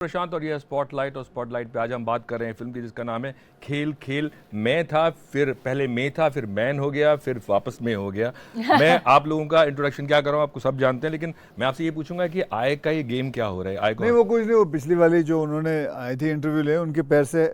प्रशांत और ये स्पॉटलाइट और स्पॉटलाइट पे आज हम बात कर रहे हैं फिल्म की जिसका नाम है खेल खेल। मैं था, फिर पहले मैं था, फिर मैन हो गया, फिर वापस मैं हो गया। मैं आप लोगों का इंट्रोडक्शन क्या कर रहा हूँ आपको सब जानते हैं, लेकिन मैं आपसे ये पूछूंगा कि आय का ये गेम क्या हो रहा है। आय को नहीं, वो कुछ नहीं, वो पिछली वाली जो उन्होंने आई थी इंटरव्यू ले, उनके पैर से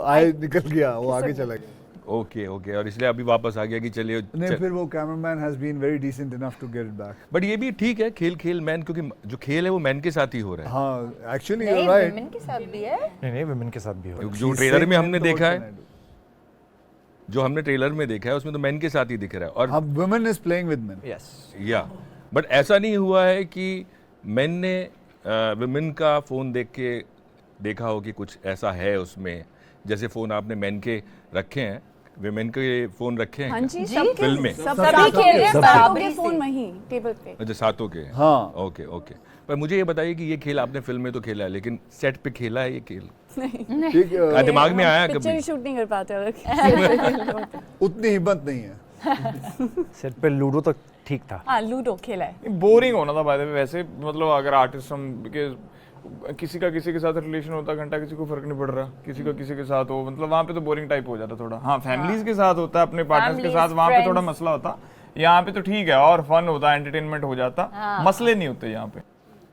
आय निकल गया, वो आगे चला गया। ओके ओके, और इसलिए अभी वापस आ गया कि चलिए नहीं, फिर वो cameraman has been very decent enough to get it back. But ये भी ठीक है, खेल खेल मैन, क्योंकि जो खेल है वो मैन के साथ ही हो रहा है। हाँ, एक्चुअली नहीं, यू राइट। women के साथ भी है। नहीं वुमेन के साथ भी हो। जो ट्रेलर में हमने देखा है, जो हमने ट्रेलर में देखा है उसमें तो मैन के साथ ही दिख रहा है। और हाँ, women is playing with main. Yes या बट ऐसा नहीं हुआ है कि मैन ने वुमेन का फ़ोन देख के देखा हो कि कुछ ऐसा है उसमें, जैसे फ़ोन आपने मैन के रखे हैं, वुमेन के फ़ोन रखे हैं हाँ क्या? जी, सबके फिल्म में सभी खेल रहे हैं, बराबरी सबके से। फोन वहीं टेबल पे। अच्छा, सातों के। हाँ। ओके ओके, पर मुझे ये बताइए कि ये खेल आपने फिल्म में तो खेला है, लेकिन सेट पे खेला है ये खेल? ठीक, दिमाग में आया पिक्चर कभी? शूट नहीं कर पाते अगर उतनी हिम्मत नहीं है। सेट पे लूडो तो ठीक था। हाँ, लूडो खेला है। बोरिंग होना था बाय द वे। वैसे मतलब अगर आर्टिस्ट हम के किसी का किसी के साथ रिलेशन होता घंटा, किसी को फर्क नहीं पड़ रहा, किसी का किसी के साथ हो, मतलब वहाँ पे तो बोरिंग टाइप हो जाता थोड़ा। हाँ, फैमिलीज के साथ होता है, अपने पार्टनर्स के Families, साथ वहाँ पे थोड़ा friends। मसला होता। यहाँ पे तो ठीक है और फन होता, एंटरटेनमेंट हो जाता, मसले नहीं होते यहाँ पे।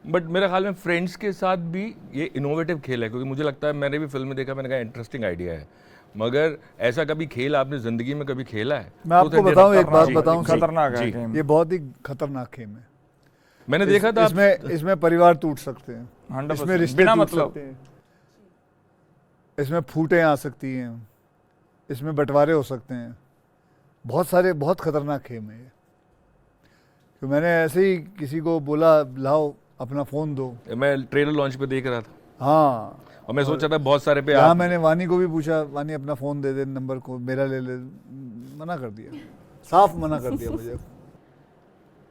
बट मेरे ख्याल में फ्रेंड्स के साथ भी ये इनोवेटिव खेल है, क्योंकि मुझे लगता है, मैंने भी फिल्म में देखा, मैंने कहा इंटरेस्टिंग आइडिया है, मगर ऐसा कभी खेल आपने जिंदगी में कभी खेला है? मैं आपको बताऊं, एक बात बताऊं, खतरनाक है जी। गेम। ये बहुत ही खतरनाक गेम है। मैंने देखा था इसमें परिवार टूट सकते हैं, 100% इसमें रिश्ते बिना टूट मतलब। सकते हैं, इसमें फूटें आ सकती हैं, इसमें बंटवारे हो सकते हैं, बहुत खतरनाक गेम है ये। तो मैंने ऐसे ही किसी को बोला, लाओ अपना फ़ोन दो। मैं ट्रेलर लॉन्च पे देख रहा था हाँ, और मैं सोचा था बहुत सारे पे यहाँ मैंने वानी को भी पूछा, वानी अपना फ़ोन दे दे, नंबर को मेरा ले ले, मना कर दिया, साफ मना कर दिया मुझे।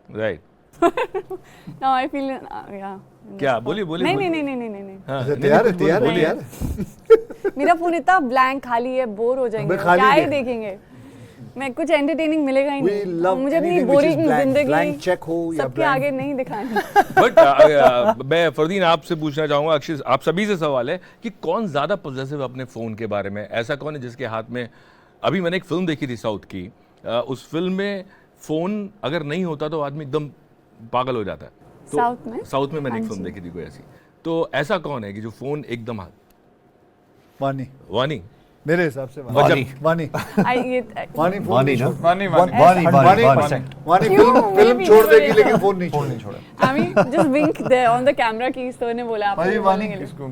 राइट। नाउ आई फील या क्या बोलिए बोलिए? नहीं। हाँ, अच्छा, नहीं, तैयार है, नहीं, तैयार है, बोलिए। तैयार है। मेरा फोन इतना ब्लैंक खाली है, बोर हो जाएंगे, अबे खाली क्या ही है। देखेंगे। मैं कुछ एंटरटेनिंग मिलेगा ही We नहीं, love मुझे अपनी anything which is boring blank, जिंदगी blank check हो या सबके blank- आगे नहीं दिखानी। बट मैं फरदीन आपसे पूछना चाहूंगा, अक्षय आप सभी से सवाल है कि कौन ज्यादा पॉजेसिव अपने फोन के बारे में? ऐसा कौन है जिसके हाथ में, अभी मैंने एक फिल्म देखी थी साउथ की, उस फिल्म में फोन अगर नहीं होता तो आदमी एकदम पागल हो जाता है। तो साउथ में मैंने एक फिल्म देखी थी कोई ऐसी, तो ऐसा कौन है कि जो फोन एकदम वानी, वानी? मेरे हिसाब से वानी वानी। वानी वानी ना? वानी वानी वानी फिल्म छोड़ देगी लेकिन फोन नहीं छोड़ेगी। I mean, just wink there on the camera keys, तो इन्हें बोला भाई, आपको वानी बोलने के लिए। इसको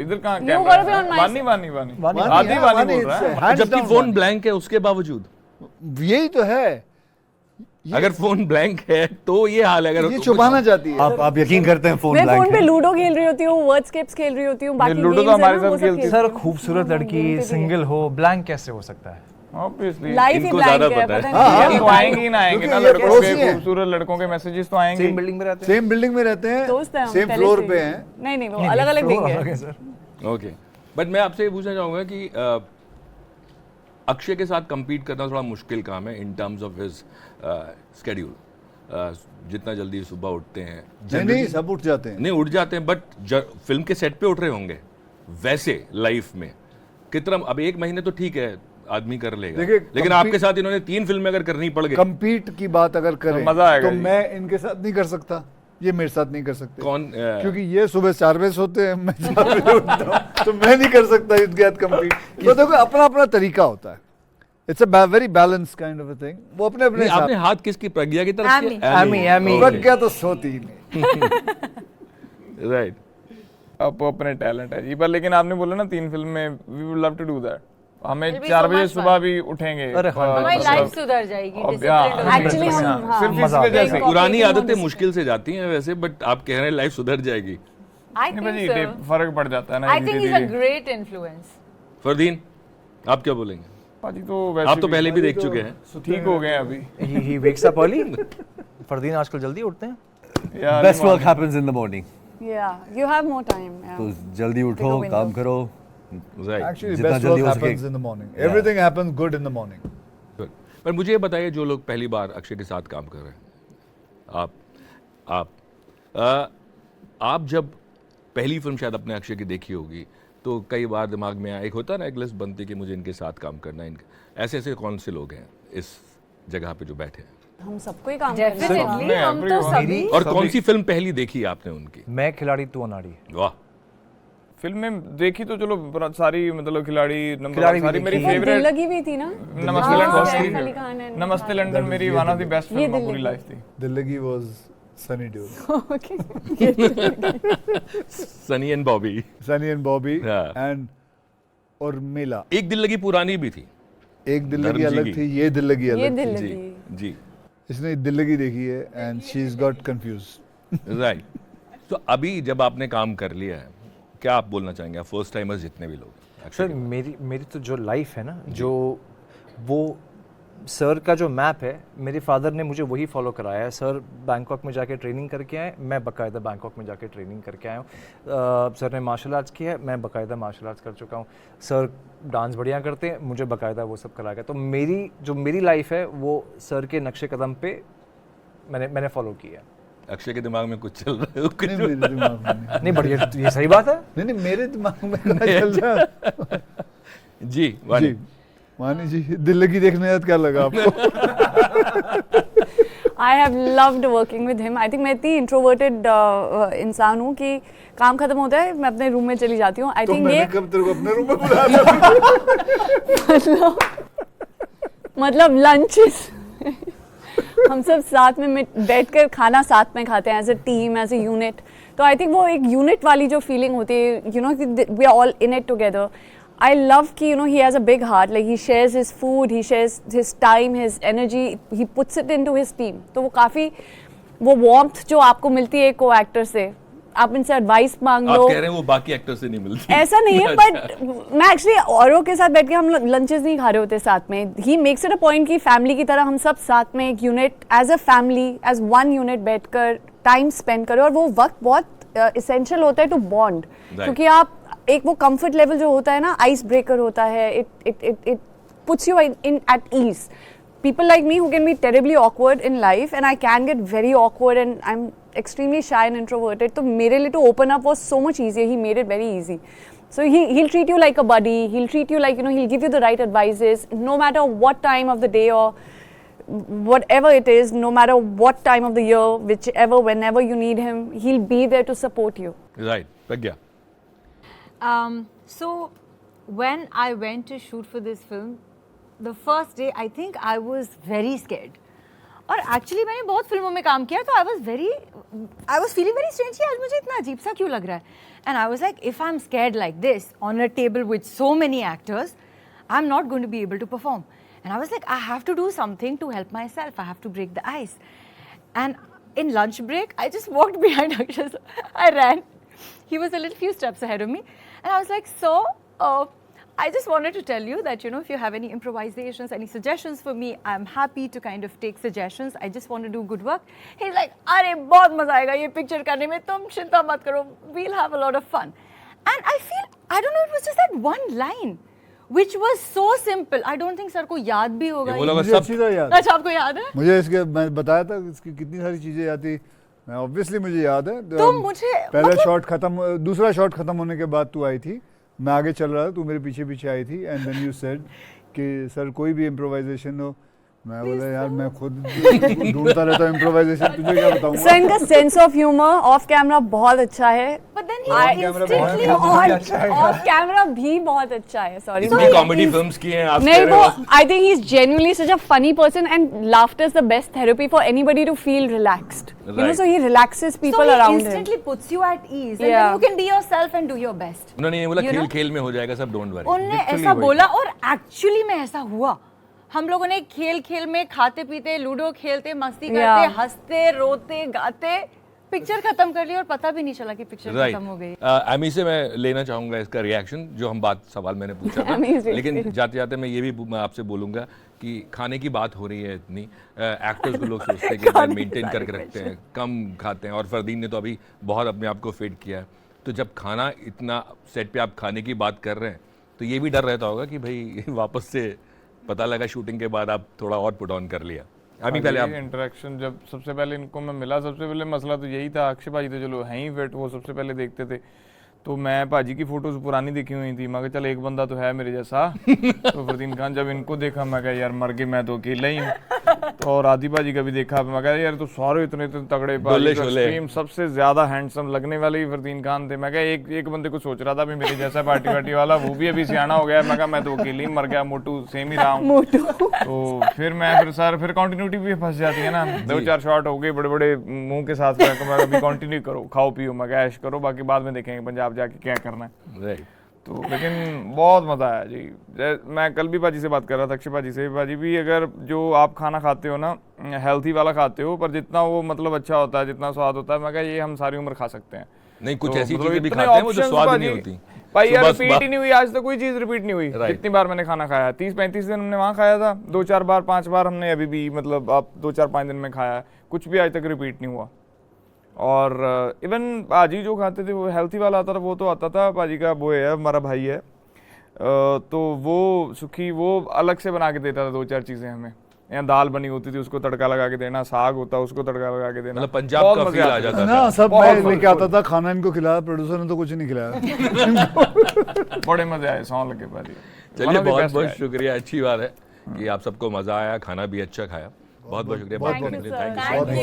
इधर कहाँ You camera gotta be on है? my वानी side. वानी वानी वानी, आधी वानी बोल रहा है। जबकि फोन ब्लैंक है उसके बावजूद, यही तो है, अगर फोन ब्लैंक है तो ये हाल है। अगर ये छुपाना चाहती है। आप यकीन करते हैं फोन मैं ब्लैंक फोन पे है? लूडो खेल रही होती हूँ, वर्डस्केप्स खेल रही होती हूँ, बाकी लूडो तो games है हमारे ना, साथ वो सब खेलती खेलती सर हूँ। खूबसूरत लड़की गेम पे भी सिंगल हो, ब्लैंक कैसे हो सकता है? ऑब्वियसली लाइफ ही इनको ब्लैंक ज्यादा है, पता है। पता हाँ, नहीं तो आएंगे ही ना आएंगे ना, क्योंकि ये लड़कों पड़ोसी के हैं। खूबसूरत लड़कों के मैसेजेस तो आएंगे। सेम बिल्डिंग में रहते हैं? सेम बिल्डिंग में रहते हैं, दोस्त हैं हम सेम पहले फ्लोर से पे ही। हैं। नहीं वो अलग अलग फ्लोर देंगे। अलग है सर। ओके, बट मैं आपसे ये पूछना चाहूंगा कि अक्षय के साथ compete करना थोड़ा मुश्किल काम है in terms of his schedule. जितना जल्दी सुबह उठते हैं, नहीं, सब उठ जाते हैं। नहीं उठ जाते हैं, बट फिल्म के सेट पे उठ रहे होंगे, वैसे लाइफ में कितना? अब एक महीने तो ठीक है आदमी कर लेगा, देखिए, लेकिन आपके साथ इन्होंने 3 फिल्में अगर करनी पड़ गई, कंपीट की बात अगर करें मजा आएगा तो जी। मैं इनके साथ नहीं कर सकता, ये मेरे साथ नहीं कर सकते। कौन क्योंकि ये सुबह 4 बजे सोते हैं, मैं 4 बजे उठता हूँ, तो मैं नहीं कर सकता इनके साथ कंपीट। तो देखो, अपना अपना तरीका होता है, it's a very balance kind of a thing. वो अपने अपने नहीं, आपने साथ। हाथ किसकी? प्रज्ञा की तरफ Amy. से? Amy. प्रज्ञा तो सोती ही नहीं। राइट। आप अपने टैलेंट है जी, पर लेकिन आपने बोला ना 3 फिल्म में, we would love to do that. हमें It'll be 4 so बजे much सुबह fun. भी उठेंगे। अरे हाँ, हमारी मतलब- लाइफ सुधर जाएगी, अब disciplined हो Actually जाएगी। हम हाँ, सिर्फ मजा इसकी आता वजह है। से। पुरानी Coffee आदतें on मुश्किल से जाती हैं वैसे, बट आप कह रहे हैं लाइफ सुधर जाएगी। I नहीं think भाई, so. फर्क पड़ जाता है ना I think he's a धीरे-धीरे। great influence. फरदीन, आप क्या बोलेंगे? पाजी तो वैसे आप तो पहले भी देख चुके हैं। ठीक हो गए अभी। He wakes up early. Fardeen आजकल जल्दी उठते हैं। यार, best work happens in the morning. Yeah, you have more time. Yeah. तो जल्दी उठो, Take a window. काम करो। राइट। Actually, जितना best जल्दी work हो सके। happens in the morning. Everything happens good in the morning. पर मुझे ये बताइए, जो लोग पहली बार अक्षय के साथ काम कर रहे हैं, आप जब पहली फिल्म शायद अपने अक्षय की देखी होगी, तो कई बार दिमाग में एक होता है ना, एक लिस्ट बनती है कि मुझे इनके साथ काम करना है। इनके ऐसे ऐसे कौन से लोग हैं इस जगह पे जो बैठे हैं? हम सबको ही काम करना है। डेफिनेटली हम तो सभी और कौन सी फिल्म पहली देखी है आपने उनकी? मैं खिलाड़ी तू अनाड़ी। वाह, फिल्म में देखी तो चलो सारी, मतलब खिलाड़ी नंबर खिलाड़ी भी सारी मेरी देखी। वो दिल फेवरेट। लगी भी थी ना। नमस्ते हाँ, लंदन सैफ मेरी अली खान है। नमस्ते लंदन मेरी वन ऑफ द बेस्ट ये फिल्म दिल पूरी लगी। लाइफ थी। Dillagi was Sunny Deol, Sunny and Bobby. Sunny and Bobby हाँ। एंड और मेला। एक दिल लगी पुरानी भी थी। एक दिल्लगी धर्मजी अलग की। थी, ये दिल्लगी ये अलग दिल थी। जी लगी। जी, इसने दिल्लगी देखी है and she is got confuse. Right. तो अभी जब आपने काम कर लिया है, क्या आप बोलना चाहेंगे फर्स्ट टाइमर्स जितने भी लोग हैं? सर मेरी तो जो लाइफ है ना, जो वो सर का जो मैप है, मेरे फादर ने मुझे वही फॉलो कराया है। सर बैंकॉक में जाके ट्रेनिंग करके आए, मैं बाकायदा बैंकॉक में जाके ट्रेनिंग करके आया हूँ। सर ने मार्शल आर्ट्स किया है, मैं बाकायदा मार्शल आर्ट्स कर चुका हूँ। सर डांस बढ़िया करते हैं, मुझे बाकायदा वो सब कराया गया। तो मेरी लाइफ है वो सर के नक्शे कदम पे मैंने फॉलो किया है। अक्षय के दिमाग में कुछ चल रहा है? कुछ नहीं, मेरे दिमाग में नहीं। नहीं बढ़िया, ये सही बात है। नहीं नहीं, मेरे दिमाग में ना चल रहा। जी वानी। जी वानी जी, दिल्लगी देखने बाद क्या लगा आपको? I have loved working with him. I think मैं इतनी introverted इंसान हूँ कि काम खत्म होता है मैं अपने रूम में चली जाती हूँ। I तो think मैंने ये कब तेरे को अपने रूम में बुला लिया? मतलब लंचेस हम सब साथ में बैठकर खाना साथ में खाते हैं as a team, as a unit. तो आई थिंक वो एक यूनिट वाली जो फीलिंग होती है, you know, we are all in it together. I love कि you know he has a big heart, like he shares his food, he shares his time, his energy, he puts it into his team. तो वो काफ़ी वो warmth जो आपको मिलती है को एक्टर से, आप इनसे एडवाइस मांग आप लो। कह रहे हैं वो बाकी एक्टर से नहीं मिलती? ऐसा नहीं है, बट मैं एक्चुअली औरों के साथ बैठ के हम लंचेस नहीं खा रहे होते साथ में। He makes it a point कि फैमिली की तरह हम सब साथ में एक unit, as a family, as one unit बैठकर टाइम स्पेंड करें। और वो वक्त बहुत इसेंशियल होता है टू बॉन्ड, क्योंकि आप एक वो कंफर्ट लेवल जो होता है ना, आइस ब्रेकर होता है, it puts you in at ease. People like me who can be terribly awkward in life, and I can get very awkward, and I'm extremely shy and introverted. So मेरे लिए to open up was so much easier. He made it very easy. So he'll treat you like a buddy. He'll treat you like, you know, he'll give you the right advices, no matter what time of the day or whatever it is, no matter what time of the year, whichever, whenever you need him, he'll be there to support you. Right, Pragya. So when I went to shoot for this film, the first day I think I was very scared. और actually मैंने बहुत फिल्मों में काम किया, तो I was feeling very strange कि आज मुझे इतना अजीब सा क्यों लग रहा है। And I was like, if I am scared like this on a table with so many actors, I am not going to be able to perform. And I was like, I have to do something to help myself, I have to break the ice. And in lunch break I just walked behind Akshay, I ran, he was a little few steps ahead of me, and I was like, so I just wanted to tell you that, you know, if you have any improvisations, any suggestions for me, I'm happy to kind of take suggestions. I just want to do good work. He's like, अरे बहुत मजा आएगा ये picture करने में, तुम चिंता मत करो, we'll have a lot of fun. And I feel, I don't know, it was just that one line which was so simple. I don't think sir को याद भी होगा। वो लोग मुझे सब अच्छी तरह याद। अच्छा, आपको याद है? मुझे इसके, मैं बताया था इसकी कितनी सारी चीजें याद थी। मैं ऑब्वियसली मुझे याद है। तो मुझे पहला मतलब- शॉट खत्म, दूसरा शॉट खत्म होने के बाद तू आई थी, मैं आगे चल रहा था, तू मेरे पीछे पीछे आई थी, एंड देन यू सेड कि सर कोई भी इम्प्रोवाइजेशन हो। मैं बोला यार मैं खुद ढूंढता रहता हूँ इम्प्रोवाइजेशन, तुझे क्या बताऊंगा। So इनका sense of humour of camera बहुत अच्छा है, But then he camera instantly of camera भी बहुत अच्छा है। सॉरी, इतनी कॉमेडी फिल्म्स की हैं आप कह नहीं, रहे वो हो? I think he is genuinely such a funny person, and laughter is the best therapy for anybody to feel relaxed. You know, Right. so he relaxes people so he around him. instantly puts you at ease, and Yeah. then you can be yourself and do your best. उन्होंने ये बोला You खेल know? खेल में हो जाएगा सब, don't worry. उनने ऐसा बोला और एक्चुअली में ऐसा हुआ। हम लोगों ने खेल खेल में खाते पीते, लूडो खेलते, मस्ती करते, Yeah. हंसते, रोते, गाते, पिक्चर खत्म कर ली और पता भी नहीं चला कि पिक्चर राइट। खत्म हो गई। एमी से मैं लेना चाहूंगा इसका रिएक्शन, जो हम सवाल मैंने पूछा था। Amy's reaction. लेकिन जाते जाते मैं ये भी मैं आपसे बोलूंगा कि खाने की बात हो रही है इतनी, एक्टर्स को लोग सोचते हैं कि मेंटेन करके रखते हैं, कम खाते हैं, और फरदीन ने तो अभी बहुत अपने आप को फिट किया है। तो जब खाना इतना सेट पे आप खाने की बात कर रहे हैं, तो ये भी डर रहता होगा कि भाई वापस से पता लगा शूटिंग के बाद आप थोड़ा और पुट ऑन कर लिया। अभी पहले आप इंटरेक्शन जब सबसे पहले इनको मैं मिला, सबसे पहले मसला तो यही था, अक्षय भाजी तो चलो हैं ही फिट, वो सबसे पहले देखते थे, तो मैं भाजी की फोटोज पुरानी देखी हुई थी, मैं कहा चल एक बंदा तो है मेरे जैसा। तो फरदीन खान जब इनको देखा मैं कहा यार मर के मैं तो अकेला ही हूँ। तो और आदि भाजी का भी देखा, मैं कहा यार तो सारे इतने इतने तगड़े डोले शोले। एक्सट्रीम सबसे ज्यादा हैंडसम लगने वाले ही फरदीन खान थे। मैं कहा एक बंदे को सोच रहा था अभी मेरे जैसा पार्टी वार्टी वाला, वो भी अभी सियाना हो गया। मैं कहा मैं तो अकेले ही मर गया, मोटू सेम ही रहा हूँ। तो फिर कंटिन्यूटी भी फंस जाती है ना, 2-4 शॉट हो गए बड़े बड़े मुंह के साथ, मैं अभी कंटिन्यू करो, खाओ पियो, मैं कहा ऐश करो, बाकी बाद में देखेंगे पंजाब जाके क्या करना है। राइट। तो लेकिन बहुत मज़ा आया जी। मैं कल भी भाजी से बात कर रहा था, अक्षय भाजी से, भाजी भी अगर जो आप खाना खाते हो ना हेल्थी वाला खाते हो, पर जितना वो मतलब अच्छा होता है, जितना स्वाद होता है, मैं कहा ये हम सारी उम्र खा सकते हैं। नहीं, कुछ तो ऐसी मतलब चीजें भी इतने खाते हैं वो जो options स्वाद भाजी, नहीं होती। भाई यार सुबह- रिपीट ही नहीं हुई आज तक कोई चीज़, रिपीट नहीं हुई। Right. जितनी बार मैंने खाना खाया, 30-35 दिन हमने वहाँ खाया था, 2-4 बार 5 बार हमने अभी भी मतलब आप 2-4-5 दिन में खाया है, कुछ भी आज तक रिपीट नहीं हुआ। और इवन भाजी जो खाते थे वो हेल्थी वाला आता था, वो तो आता था, भाजी का वो है हमारा भाई है, तो वो सुखी वो अलग से बना के देता था 2-4 चीज़ें हमें। यहाँ दाल बनी होती थी उसको तड़का लगा के देना, साग होता उसको तड़का लगा के देना, मतलब पंजाब बहुत का मजे फील आ आते थे। जाता ना था। सब बहुत मैं लेके आता था खाना, इनको खिलाया, प्रोड्यूसर ने तो कुछ नहीं खिलाया। बड़े मजे आए, सौं लगे भाजी। चलिए One of the बहुत best बहुत guys. शुक्रिया, अच्छी बात है कि आप सबको मजा आया, खाना भी अच्छा खाया। बहुत बहुत शुक्रिया बात करने के लिए। Thank you. Thank you.